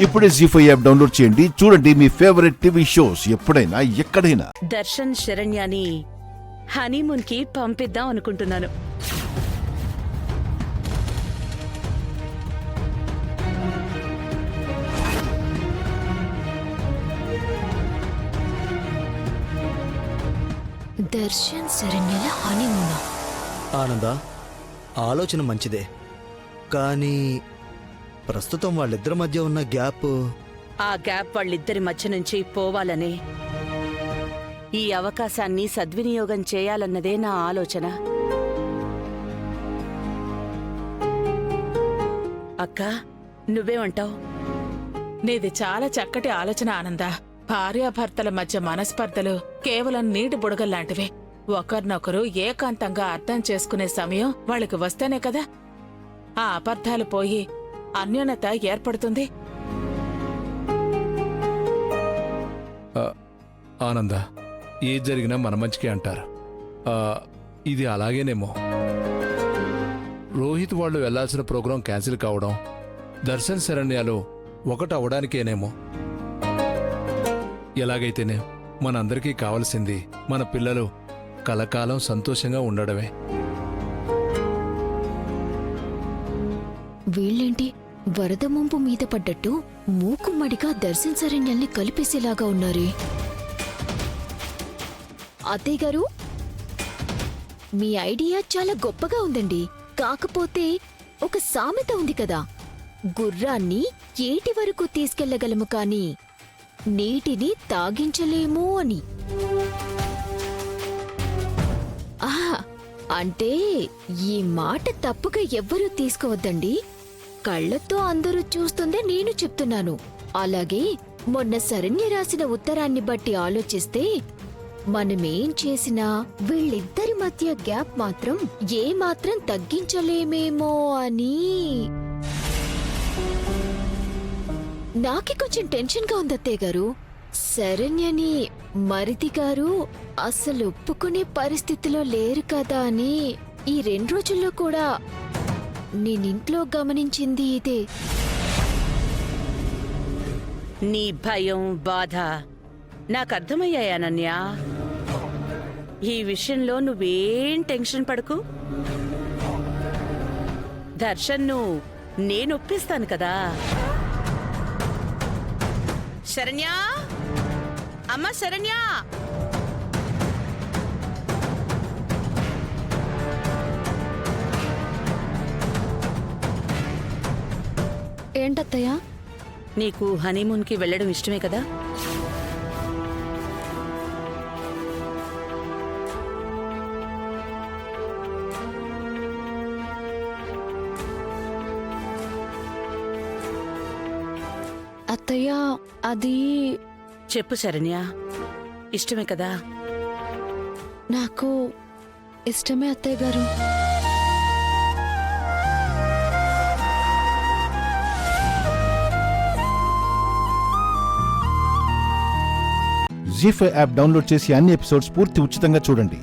ఇప్పుడే జీ5 app download చేయండి. చూడండి మీ ఫేవరెట్ టీవీ షోస్ ఎప్పుడైనా ఎక్కడైనా. దర్శన్ శరణ్యాని హనీమూన్ కి పంపిద్దాం అనుకుంటున్నాను. దర్శన్ శరణ్యల హనీమూనా? ఆనంద, ఆలోచన మంచిదే, కానీ ప్రస్తుతం వాళ్ళిద్దరి మధ్య ఉన్న గ్యాప్. ఆ గ్యాప్ వాళ్ళిద్దరి మధ్య నుంచి పోవాలనే ఈ అవకాశాన్ని సద్వినియోగం చేయాలన్నదే నా ఆలోచన. అక్క, నువ్వేమంటావ్? నీది చాలా చక్కటి ఆలోచన ఆనంద. భార్యాభర్తల మధ్య మనస్పర్ధలు కేవలం నీటి బుడగల్లాంటివే. ఒకరినొకరు ఏకాంతంగా అర్థం చేసుకునే సమయం వాళ్ళకి వస్తేనే కదా ఆ అపార్థాలు పోయి అన్యోన్యత ఏర్పడుతుంది. ఆనంద, ఏది జరిగినా మన మంచికే అంటారు. ఇది అలాగేనేమో. రోహిత్ వాళ్ళు వెళ్లాల్సిన ప్రోగ్రాం క్యాన్సిల్ కావడం, దర్శన్ శరణ్యాలు ఒకటవడానికేనేమో. ఎలాగైతేనే మనందరికీ కావలసింది మన పిల్లలు కలకాలం సంతోషంగా ఉండడమే. వీళ్ళేంటి వరద ముంపు మీద పడ్డట్టు మూకుమ్మడిగా దర్శన్ శరణ్యల్ని కలిపేసేలాగా ఉన్నారే? అత్తయ్య గారు, మీ ఐడియా చాలా గొప్పగా ఉందండి. కాకపోతే ఒక సామెత ఉంది కదా, గుర్రాన్ని ఏటి వరకు తీసుకెళ్లగలము కాని నీటిని తాగించలేము అని. అంటే ఈ మాట తప్పుగా ఎవ్వరూ తీసుకోవద్దండి. కళ్లతో అందరూ చూస్తుందే నేను చెప్తున్నాను. అలాగే మొన్న శరణ్య రాసిన ఉత్తరాన్ని బట్టి ఆలోచిస్తే మనమేం చేసినా వీళ్ళిద్దరి మధ్య గ్యాప్ మాత్రం ఏమాత్రం తగ్గించలేమేమో అని నాకే కొంచెం టెన్షన్గా ఉంది అత్తయ్య గారు. శరణ్యని మరిది గారు అసలు ఒప్పుకునే పరిస్థితిలో లేరు కదా అని ఈ 2 రోజుల్లో కూడా నేనింట్లో గమనించింది ఇదే. నీ భయం, బాధ నాకర్థమయ్యాయనన్యా. ఈ విషయంలో నువ్వేం టెన్షన్ పడకు. దర్శన్ను నేనొప్పిస్తాను కదా. శరణ్యా, అమ్మ శరణ్యా, ఏంటత్తయ్యా? నీకు హనీమూన్కి వెళ్ళడం ఇష్టమే కదా? అత్తయ్యా, అది చెప్పు శరణ్య, ఇష్టమే కదా? నాకు ఇష్టమే అత్తయ్య గారు. జీ5 యాప్ డౌన్లోడ్ చేసి అన్ని ఎపిసోడ్స్ పూర్తి ఉచితంగా చూడండి.